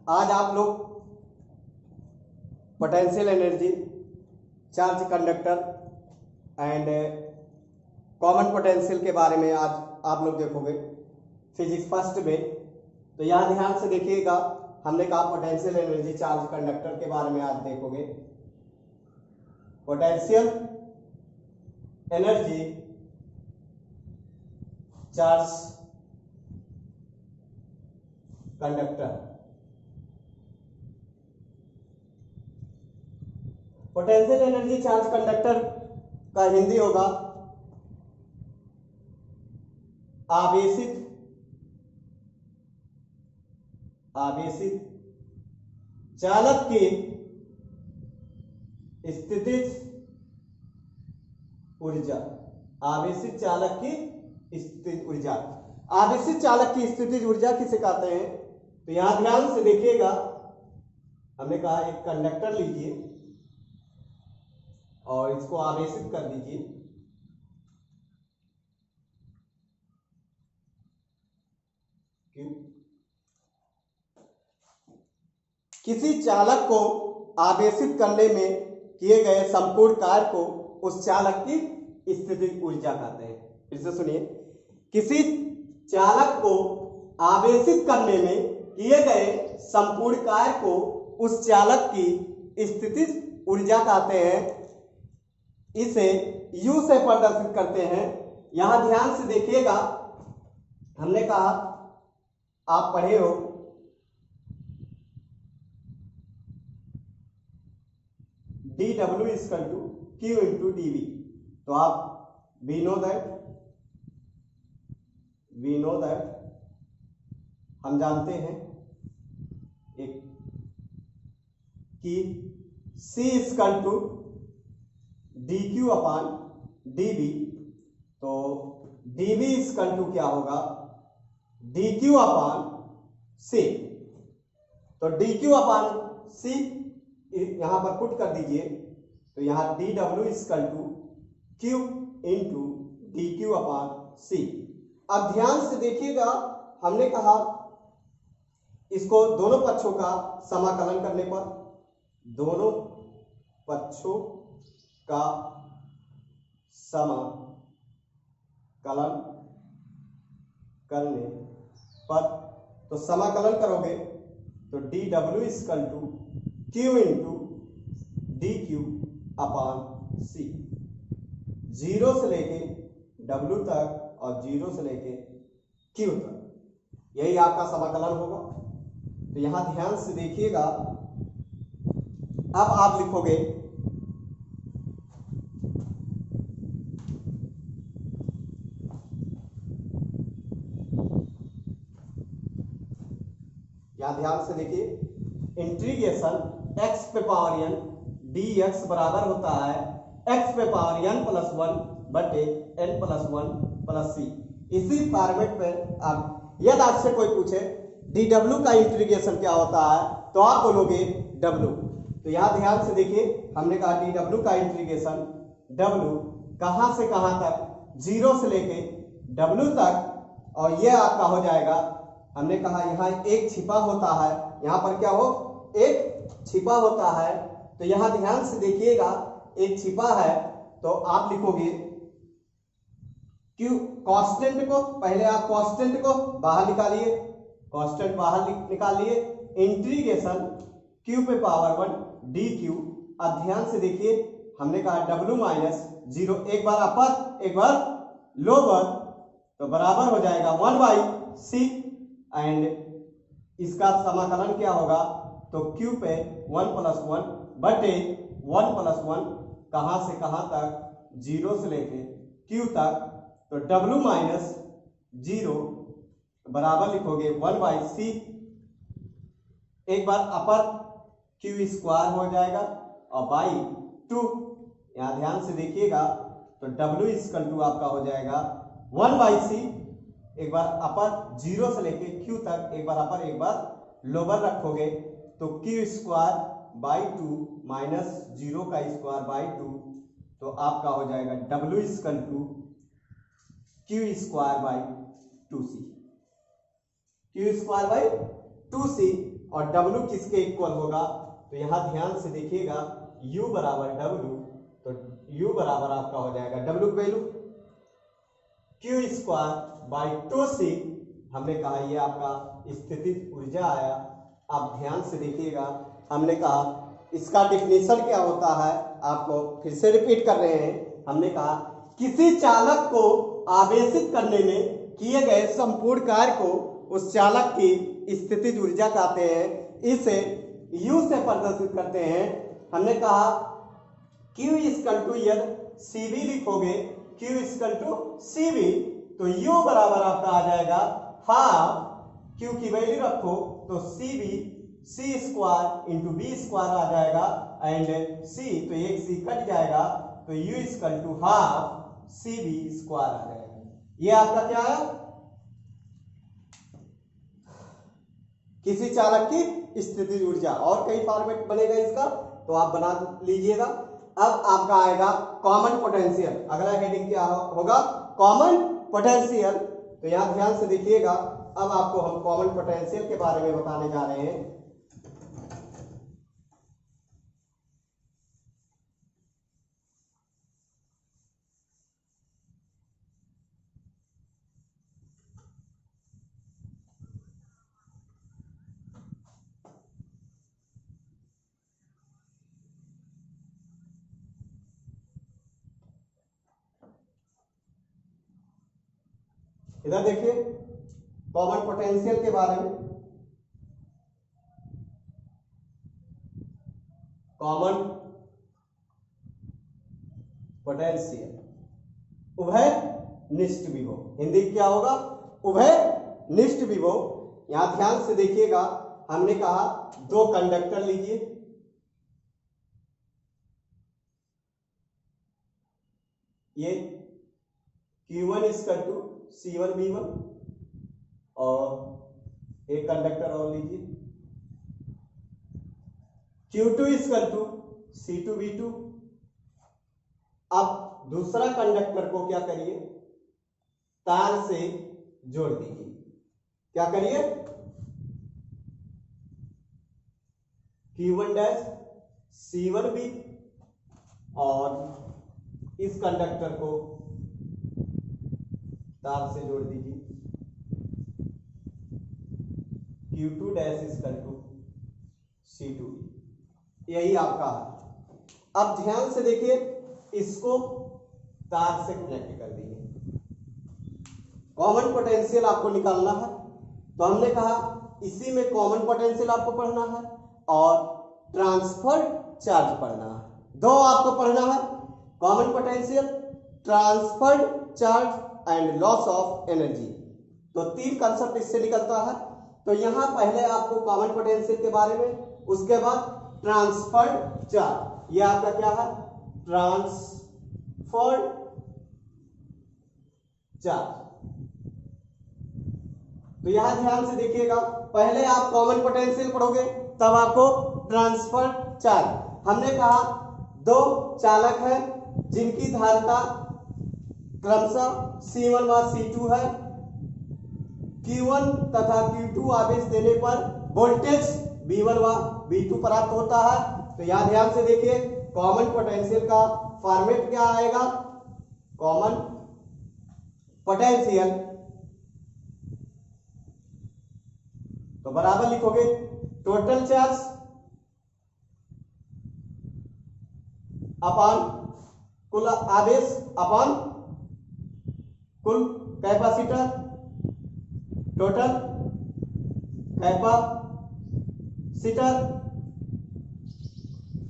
आज आप लोग potential energy, charge conductor and common potential के बारे में आज आप लोग देखोगे फिजिक्स फर्स्ट में। तो यहाँ ध्यान से देखिएगा, हमने कहा पोटेंशियल एनर्जी, चार्ज कंडक्टर के बारे में आज देखोगे। Potential energy, charge conductor. Potential energy charge conductor का हिंदी होगा आवेशित चालक की स्थितिज ऊर्जा। आवेशित चालक की स्थितिज ऊर्जा। आवेशित चालक की स्थितिज ऊर्जा किसे कहते हैं? तो यहां ध्यान से देखिएगा, हमने कहा एक कंडक्टर लीजिए और इसको आवेशित कर दीजिए। क्यों? किसी चालक को आवेशित करने में किए गए संपूर्ण कार्य को उस चालक की स्थितिज ऊर्जा कहते हैं। फिर से सुनिए, किसी चालक को आवेशित करने में किए गए संपूर्ण कार्य को उस चालक की स्थितिज ऊर्जा कहते हैं। इसे U से प्रदर्शित करते हैं। यहां ध्यान से देखिएगा, हमने कहा आप पढ़े हो dW equal to Q into dV। तो आप वी नो दैट हम जानते हैं एक कि C equal to dQ upon dV। तो dV इक्वल टू क्या होगा? dQ upon C। तो dQ अपान C यहां पर पुट कर दीजिए। तो यहां dW equal to Q into dQ upon C। अब ध्यान से देखिएगा, हमने कहा इसको दोनों पक्षों का समाकलन करने पर, दोनों पक्षों का समाकलन करने पर, तो समाकलन करोगे तो dW equal to Q into dQ upon C। 0 से लेके W तक और 0 से लेके Q तक, यही आपका समाकलन होगा। तो यहां ध्यान से देखिएगा, अब आप लिखोगे यहां ध्यान से देखिए, इंटीग्रेशन x पे पावर n dx बराबर होता है x पे पावर n प्लस 1 बटे n प्लस 1 प्लस c। इसी फॉर्मेट पे अब यदि आपसे कोई पूछे dw का इंटीग्रेशन क्या होता है, तो आप बोलोगे w। तो यहां ध्यान से देखिए, हमने कहा dw का इंटीग्रेशन, w कहां से कहां तक? 0 से लेके w तक, और यह आपका हो जाएगा, हमने कहा यहां एक छिपा होता है, यहां पर क्या हो? एक छिपा होता है। तो यहां ध्यान से देखिएगा, एक छिपा है, तो आप लिखोगे क्यू कांस्टेंट को, पहले आप कांस्टेंट को बाहर निकालिए, कांस्टेंट बाहर निकाल लिए, इंटीग्रेशन q पे पावर 1 dq। अब ध्यान से देखिए, हमने कहा w माइनस 0, एक बार अपर एक बार लोअर, तो बराबर हो जाएगा 1 बाई c। एंड इसका समाकलन क्या होगा? तो q पे 1 प्लस 1 बटे 1 प्लस 1, कहां से कहां तक? 0 से लेके q तक। तो w माइनस 0 बराबर लिखोगे 1 बाई c, एक बार अपर q स्क्वायर हो जाएगा और बाई 2। यहां ध्यान से देखिएगा, तो w इक्वल टू आपका हो जाएगा 1 बाई c, एक बार अपर 0 से लेके q तक, एक बार अपर एक बार लोअर रखोगे, तो q स्क्वायर बाई 2 माइनस 0 का स्क्वायर बाई 2, तो आपका हो जाएगा w equal to q square by 2c। q square by 2c और W किसके इक्वल होगा, तो यहां ध्यान से देखिएगा U बराबर W, तो U बराबर आपका हो जाएगा W value Q square by 2C। हमने कहा ये आपका स्थितिज ऊर्जा आया। आप ध्यान से देखिएगा, हमने कहा इसका डिफिनीशन क्या होता है, आपको फिर से रिपीट कर रहे हैं। हमने कहा किसी चालक को आवेशित करने में किए गए संपूर्ण कार्य को उस चालक की स्थितिज ऊर्जा कहते हैं। इसे U से प्रदर्शित करते हैं। हमने कहा Q इक्वल टू, यदि CV लिखोगे Q इक्वल टू CV, तो U बराबर आपका आ जाएगा हाफ, Q की वैल्यू रखो तो CV C square into B square आ जाएगा, एंड C तो एक C कट जाएगा, तो U equal to half CV square आ जाएगा। ये आपका क्या है, किसी चालक की स्थितिज ऊर्जा। और कई फॉर्मेट बनेगा इसका, तो आप बना लीजिएगा। अब आपका आएगा कॉमन पोटेंशियल। अगला हेडिंग क्या होगा, कॉमन पोटेंशियल। तो यहां ध्यान से देखिएगा, अब आपको हम कॉमन पोटेंशियल के बारे में बताने जा रहे हैं। इधर देखिए कॉमन पोटेंशियल के बारे में। कॉमन पोटेंशियल उभय निष्ठ विभव, हिंदी क्या होगा, उभय निष्ठ विभव। यहां ध्यान से देखिएगा, हमने कहा दो कंडक्टर लीजिए, ये Q1 equal to C1 B1, और एक कंडक्टर और लीजिए Q2 equal to C2 B2। अब दूसरा कंडक्टर को क्या करिए, तार से जोड़ दीजिए। क्या करिए, Q1 डैश C1 B, और इस कंडक्टर को तार से जोड़ दीजिए Q2 dash equal to C2। यही आपका है। अब ध्यान से देखिए, इसको तार से कनेक्ट कर दिए। कॉमन पोटेंशियल आपको निकालना है, तो हमने कहा इसी में कॉमन पोटेंशियल आपको पढ़ना है और ट्रांसफर चार्ज पढ़ना है। दो आपको पढ़ना है, common potential, transfer charge and loss of energy. तो तीन कंसेप्ट इससे निकलता है। तो यहां पहले आपको कॉमन पोटेंशियल के बारे में, उसके बाद ट्रांसफर चार्ज। ये आपका क्या है, ट्रांसफर चार्ज। तो यहां ध्यान से देखिएगा, पहले आप कॉमन पोटेंशियल पढ़ोगे, तब आपको ट्रांसफर चार्ज। हमने कहा दो चालक है जिनकी धारिता क्रमशः C1 व C2 है। Q1 तथा Q2 आवेश देने पर वोल्टेज V1 व V2 प्राप्त होता है। तो यहां ध्यान से देखिए, कॉमन पोटेंशियल का फॉर्मेट क्या आएगा, कॉमन पोटेंशियल, तो बराबर लिखोगे टोटल चार्ज अपॉन कुल आवेश अपॉन कुल कैपेसिटर, टोटल कैपेसिटर।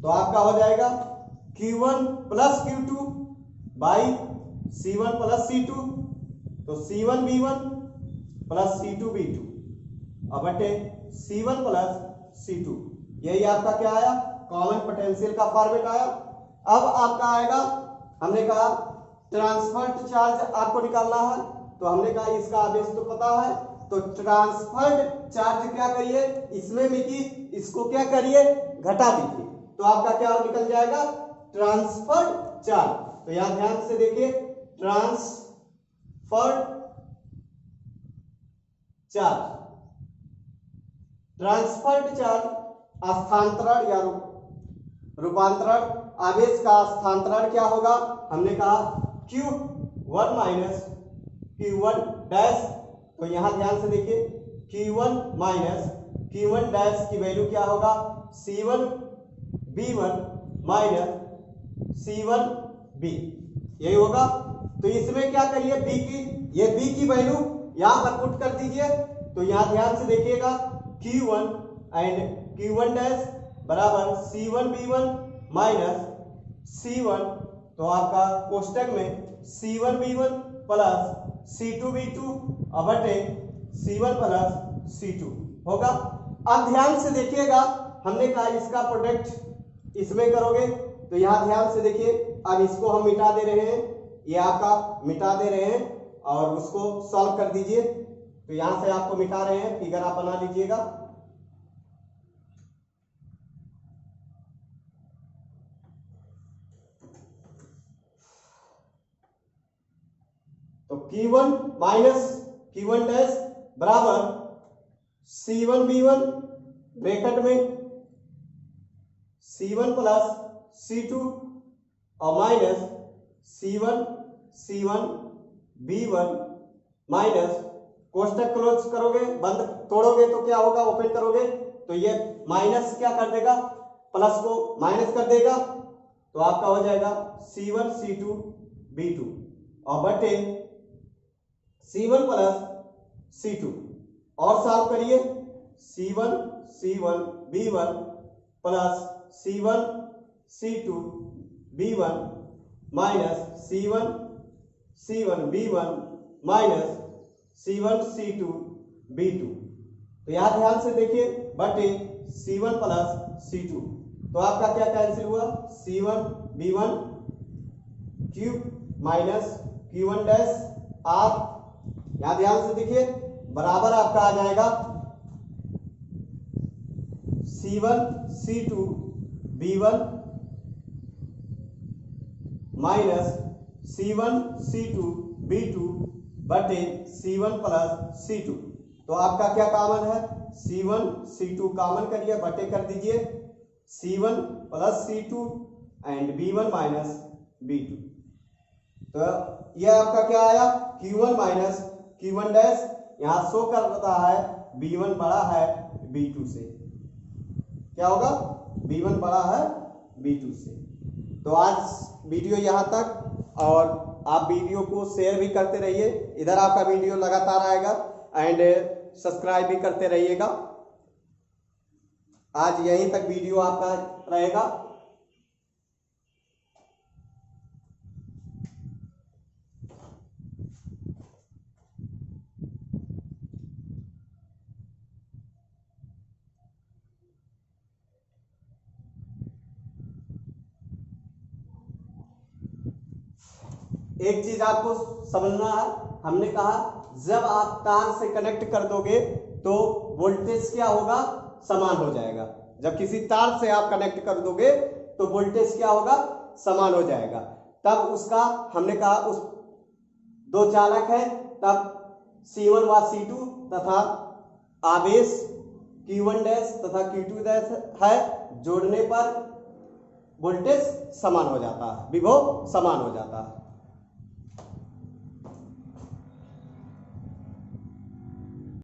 तो आपका हो जाएगा Q1 plus Q2 by C1 plus C2, तो C1 B1 plus C2 B2 अब बटे C1 प्लस C2। यही आपका क्या आया, कॉमन पोटेंशियल का फॉर्मेट आया। अब आपका आएगा, हमने कहा ट्रांसफर्ड चार्ज आपको निकालना है। तो हमने कहा इसका आवेश तो पता है, तो ट्रांसफर्ड चार्ज क्या करिए, इसमें मिकी इसको क्या करिए, घटा दीजिए। तो आपका क्या निकल जाएगा, ट्रांसफर्ड चार्ज। तो यहां ध्यान से देखिए, ट्रांसफर्ड चार्ज, ट्रांसफर्ड चार्ज स्थानांतरण या रूपांतरण, आवेश का स्थानांतरण क्या होगा, हमने कहा Q1 माइनस Q1 डैश। तो यहां ध्यान से देखिए Q1 माइनस Q1 डैश की वैल्यू क्या होगा, C1 B1 minus C1 B, यही होगा। तो इसमें क्या करिए B की, ये B की वैल्यू यहां पर पुट कर दीजिए। तो यहां ध्यान से देखिएगा Q1 एंड Q1 डैश बराबर C1 B1 माइनस C1, तो आपका कोष्टक में C1 B1 plus C2 B2 बटे C1 प्लस C2 होगा। अब ध्यान से देखिएगा, हमने कहा इसका प्रोडक्ट इसमें करोगे, तो यहां ध्यान से देखिए, अब इसको हम मिटा दे रहे हैं, ये आपका मिटा दे रहे हैं और उसको सॉल्व कर दीजिए। तो यहां से आपको मिटा रहे हैं, फिगर आप बना लीजिएगा। तो Q1 माइनस Q1 डैश बराबर C1 B1 ब्रैकेट में C1 प्लस C2 और minus C1 B1 minus, कोष्टक close करोगे, बंद तोड़ोगे तो क्या होगा, ओपन करोगे तो ये माइनस क्या कर देगा, प्लस को माइनस कर देगा। तो आपका हो जाएगा C1 C2 B2 और बटे C1 प्लस C2 और सॉल्व करिए, C1 B1 plus C1 C2 B1 minus C1 B1 minus C1 C2 B2। तो यहां ध्यान से देखिए बटे C1 प्लस C2, तो आपका क्या कैंसिल हुआ, C1 B1 cube minus Q1 dash R, यहां ध्यान से देखिए बराबर आपका आ जाएगा C1 C2 B1 minus C1 C2 B2 बटे C1 प्लस C2। तो आपका क्या कॉमन है, C1 C2 कॉमन करिए, बटे कर दीजिए C1 plus C2 and B1 minus B2। तो यह आपका क्या आया, Q1 माइनस Q1 डैश, यहां शो कर रहा है B1 बड़ा है B2 से, क्या होगा, B1 बड़ा है B2 से। तो आज वीडियो यहाँ तक, और आप वीडियो को शेयर भी करते रहिए, इधर आपका वीडियो लगातार आएगा एंड सब्सक्राइब भी करते रहिएगा। आज यहीं तक वीडियो आपका रहेगा। एक चीज आपको समझना है, हमने कहा जब आप तार से कनेक्ट कर दोगे तो वोल्टेज क्या होगा, समान हो जाएगा। जब किसी तार से आप कनेक्ट कर दोगे तो वोल्टेज क्या होगा, समान हो जाएगा। तब उसका हमने कहा उस दो चालक है, तब C1 व C2 तथा आवेश Q1 डैश तथा Q2 डैश है, जोड़ने पर वोल्टेज समान हो जाता है, विभव समान हो जाता है।